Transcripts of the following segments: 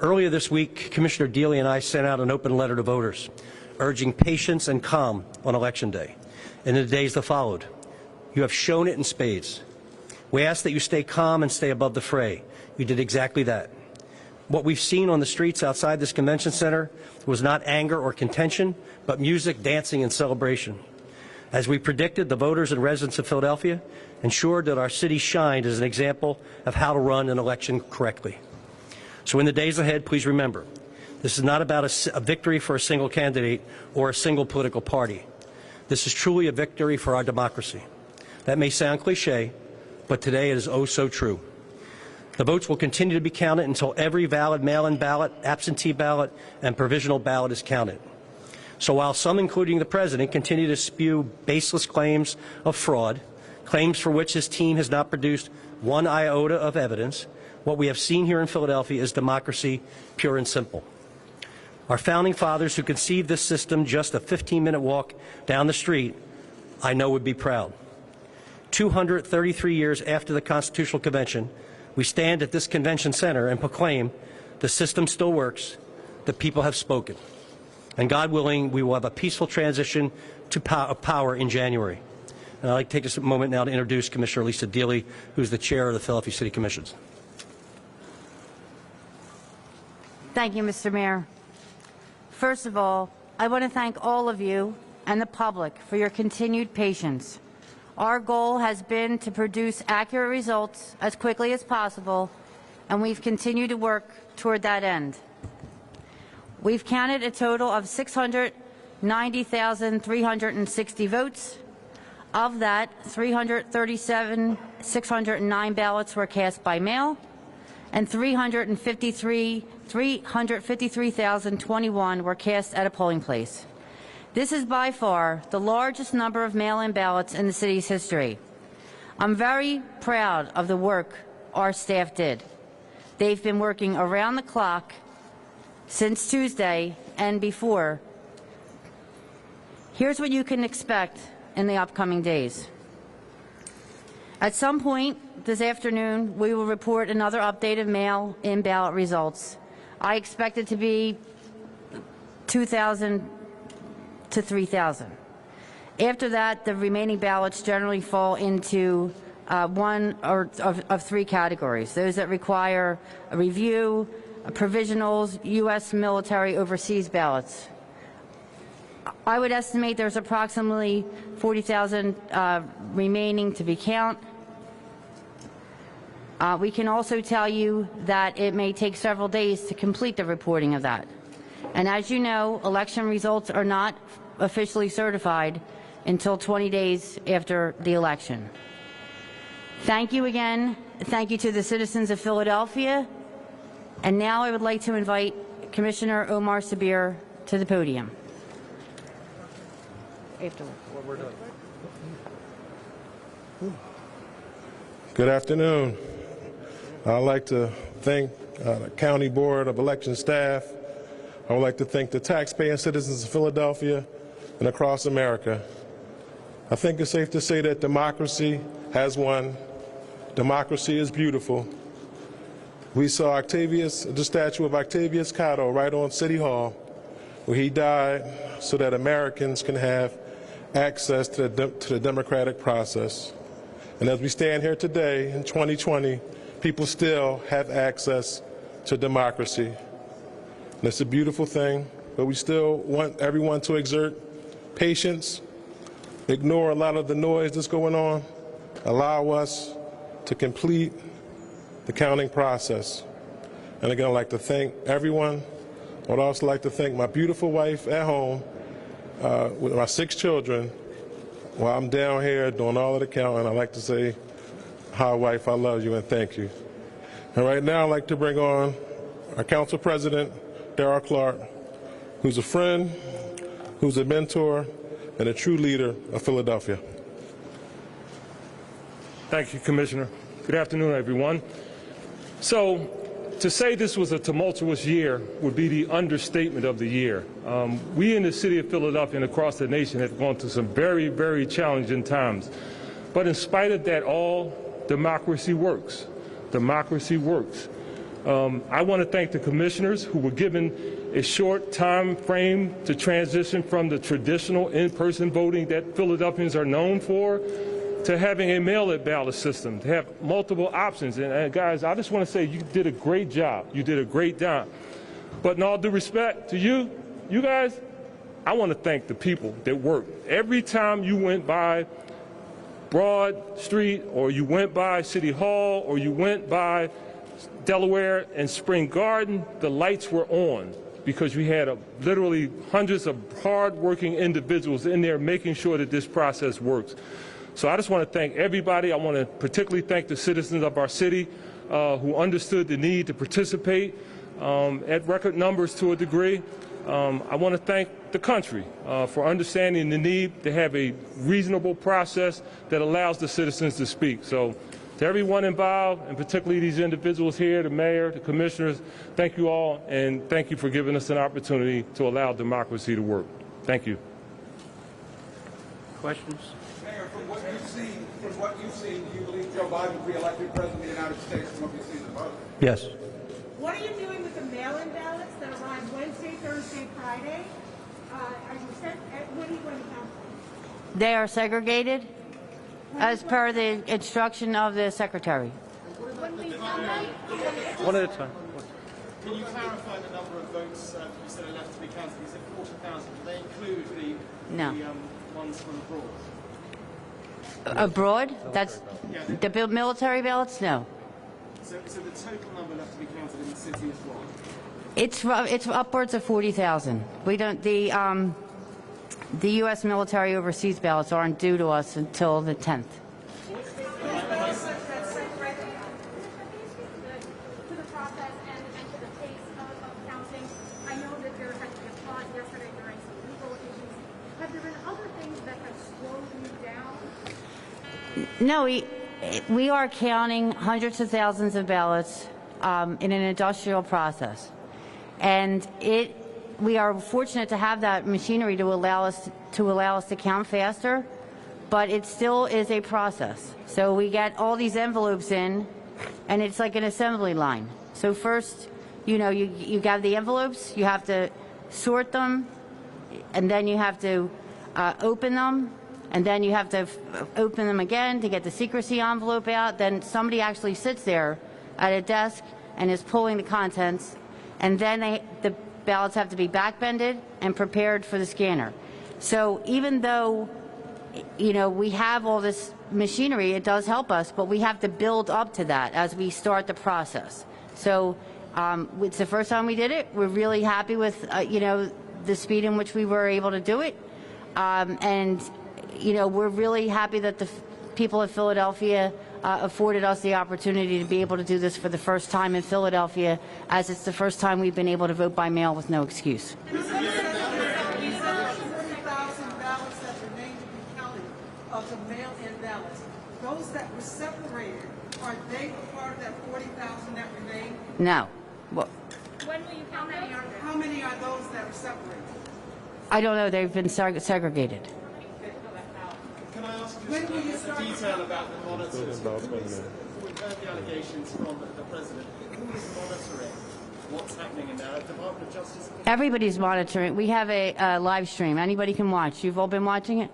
Earlier this week, Commissioner Dealy and I sent out an open letter to voters, urging patience and calm on Election Day and in the days that followed. You have shown it in spades. We ask that you stay calm and stay above the fray. You did exactly that. What we've seen on the streets outside this convention center was not anger or contention, but music, dancing, and celebration. As we predicted, the voters and residents of Philadelphia ensured that our city shined as an example of how to run an election correctly. So in the days ahead, please remember, this is not about a victory for a single candidate or a single political party. This is truly a victory for our democracy. That may sound cliche, but today it is oh so true. The votes will continue to be counted until every valid mail-in ballot, absentee ballot, and provisional ballot is counted. So while some, including the President, continue to spew baseless claims of fraud, claims for which his team has not produced one iota of evidence, what we have seen here in Philadelphia is democracy, pure and simple. Our founding fathers, who conceived this system just a 15-minute walk down the street, I know would be proud. 233 years after the Constitutional Convention, we stand at this convention center and proclaim the system still works, the people have spoken. And God willing, we will have a peaceful transition to power in January. And I'd like to take this moment now to introduce Commissioner Lisa Dealy, who's the chair of the Philadelphia City Commissions. Thank you, Mr. Mayor. First of all, I want to thank all of you and the public for your continued patience. Our goal has been to produce accurate results as quickly as possible, and we've continued to work toward that end. We've counted a total of 690,360 votes. Of that, 337,609 ballots were cast by mail, and 353,021 were cast at a polling place. This is by far the largest number of mail-in ballots in the city's history. I'm very proud of the work our staff did. They've been working around the clock since Tuesday and before. Here's what you can expect in the upcoming days. At some point this afternoon, we will report another update of mail-in ballot results. I expect it to be 2,000 to 3,000. After that, the remaining ballots generally fall into one of three categories: those that require a review, provisionals, U.S. military overseas ballots. I would estimate there's approximately 40,000 remaining to be counted. We can also tell you that it may take several days to complete the reporting of that. And as you know, election results are not officially certified until 20 days after the election. Thank you again. Thank you to the citizens of Philadelphia. And now I would like to invite Commissioner Omar Sabir to the podium. Good afternoon. I'd like to thank the County Board of Election staff. I would like to thank the taxpaying citizens of Philadelphia and across America. I think it's safe to say that democracy has won. Democracy is beautiful. We saw the statue of Octavius Cotto right on City Hall, where he died so that Americans can have access to the democratic process. And as we stand here today in 2020, people still have access to democracy. And it's a beautiful thing, but we still want everyone to exert patience, ignore a lot of the noise that's going on, allow us to complete the counting process. And again, I'd like to thank everyone. I would also like to thank my beautiful wife at home with my 6 children. While I'm down here doing all of the counting, I'd like to say, hi, wife, I love you and thank you. And right now, I'd like to bring on our Council President, Darrell Clark, who's a friend, who's a mentor, and a true leader of Philadelphia. Thank you, Commissioner. Good afternoon, everyone. So, to say this was a tumultuous year would be the understatement of the year. We in the city of Philadelphia and across the nation have gone through some very, very challenging times. But in spite of that all, democracy works. Democracy works. I want to thank the commissioners who were given a short time frame to transition from the traditional in-person voting that Philadelphians are known for to having a mail-in ballot system, to have multiple options. And guys, I just want to say you did a great job. You did a great job. But in all due respect to you guys, I want to thank the people that worked. Every time you went by Broad Street, or you went by City Hall, or you went by Delaware and Spring Garden, the lights were on because we had literally hundreds of hard-working individuals in there making sure that this process works. So I just want to thank everybody. I want to particularly thank the citizens of our city who understood the need to participate at record numbers to a degree. I want to thank the country for understanding the need to have a reasonable process that allows the citizens to speak. So to everyone involved, and particularly these individuals here, the mayor, the commissioners, thank you all, and thank you for giving us an opportunity to allow democracy to work. Thank you. Questions? Mayor, from what you've seen, do you believe Joe Biden will be elected president of the United States from what you've seen in the vote? Yes. What are you doing with the mail-in ballots that arrive Wednesday, Thursday, Friday? Are you sent? What are you going to count them? They are segregated as per the instruction of the secretary. When we count them, One at a time. Can you clarify the number of votes you said are left to be counted? You said 40,000. Do they include the No. ones from abroad? Abroad? That's the military ballots? No. So the total number left to be counted in the city is what? It's upwards of 40,000. We don't the U.S. military overseas ballots aren't due to us until the 10th. to the process and to the pace of counting. I know that there had been a thought yesterday during some legal issues. Have there been other things that have slowed you down? No, we are counting hundreds of thousands of ballots in an industrial process, and we are fortunate to have that machinery to allow us to count faster, but it still is a process. So we get all these envelopes in, and it's like an assembly line. So first, you got the envelopes, you have to sort them, and then you have to open them, and then you have to open them again to get the secrecy envelope out. Then somebody actually sits there at a desk and is pulling the contents, and then the ballots have to be backbended and prepared for the scanner. So even though, we have all this machinery, it does help us, but we have to build up to that as we start the process. So it's the first time we did it. We're really happy with, the speed in which we were able to do it. And we're really happy that the people of Philadelphia afforded us the opportunity to be able to do this for the first time in Philadelphia, as it's the first time we've been able to vote by mail with no excuse. 40,000 ballots that remain to be counted of the mail-in ballots. Those that were separated, are they part of that 40,000 that remain? No. Well, When will you count them? How many are those that are separated? I don't know. They've been segregated. Can I ask When will you just start? detail about the monitors? We've heard the allegations from the president. Who is monitoring what's happening in there? Department of Justice? Everybody's monitoring. We have a live stream. Anybody can watch. You've all been watching it?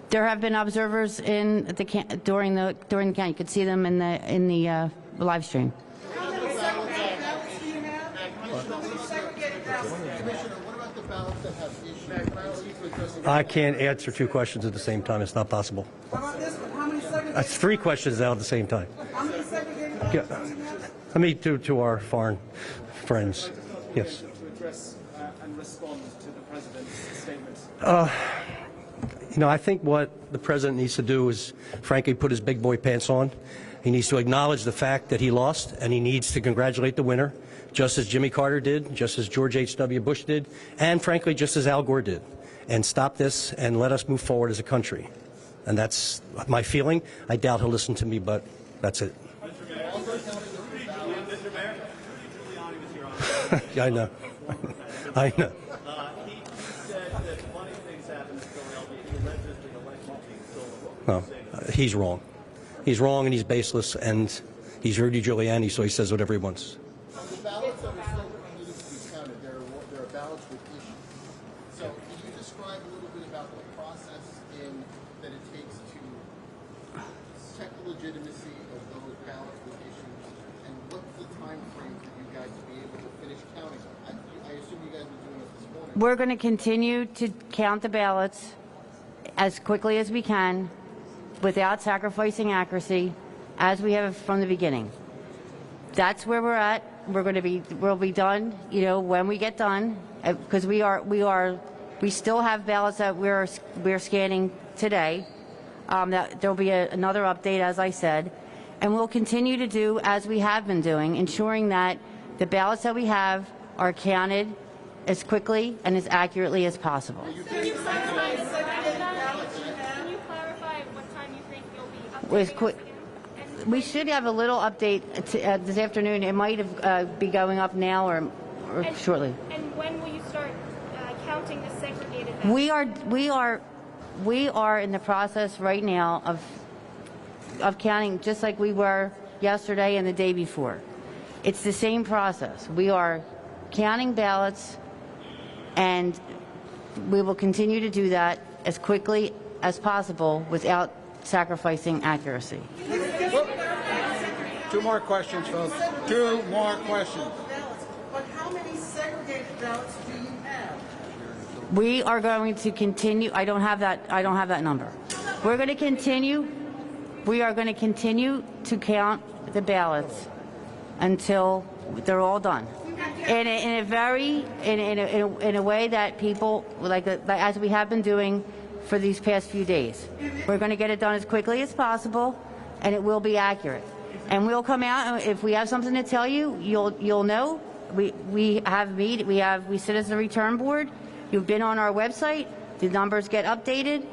There have been observers in the during the count. You could see them in the live stream. How many segregated ballots do you have? How many segregated ballots? Commissioner, what about the ballots that have issues? Can I ask you to address the I can't answer two questions at the same time. It's not possible. How about this one? How many segregated? That's three questions now at the same time. How many segregated ballots do you have? Let me to our foreign friends. Yes. to address and respond to the president's statements? I think what the president needs to do is, frankly, put his big boy pants on. He needs to acknowledge the fact that he lost, and he needs to congratulate the winner, just as Jimmy Carter did, just as George H.W. Bush did, and frankly, just as Al Gore did. And stop this and let us move forward as a country. And that's my feeling. I doubt he'll listen to me, but that's it. I know. I know. He said that one of the things happened in Philadelphia, he allegedly elected Well, he's wrong. He's wrong and he's baseless, and he's Rudy Giuliani, so he says whatever he wants. The ballots that are still needed to be counted, there are ballots with issues. So can you describe a little bit about the process that it takes to check the legitimacy of those ballots with issues, and what's the time frame for you guys to be able to finish counting them? I assume you guys were doing it this morning. We're going to continue to count the ballots as quickly as we can without sacrificing accuracy, as we have from the beginning. That's where we're at. We'll be done, when we get done, because we still have ballots that we're scanning today. There'll be another update, as I said, and we'll continue to do as we have been doing, ensuring that the ballots that we have are counted as quickly and as accurately as possible. Can you clarify what time you think you'll be updating us again? We should have a little update this afternoon. It might be going up now or shortly. And when will you start counting the segregated ballots? We are in the process right now of counting, just like we were yesterday and the day before. It's the same process. We are counting ballots, and we will continue to do that as quickly as possible without sacrificing accuracy. Two more questions, folks. Two more questions. But how many segregated ballots do you have? We are going to continue. I don't have that number. We're going to continue. We are going to continue to count the ballots until they're all done. In a way that people like as we have been doing for these past few days. We're going to get it done as quickly as possible, and it will be accurate. And we'll come out, and if we have something to tell you, you'll know. We sit as a return board. You've been on our website. The numbers get updated.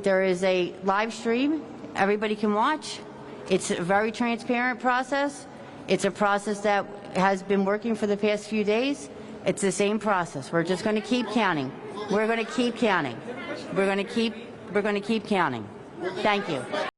There is a live stream. Everybody can watch. It's a very transparent process. It's a process that has been working for the past few days. It's the same process. We're just going to keep counting. We're going to keep counting. We're going to keep counting. Thank you.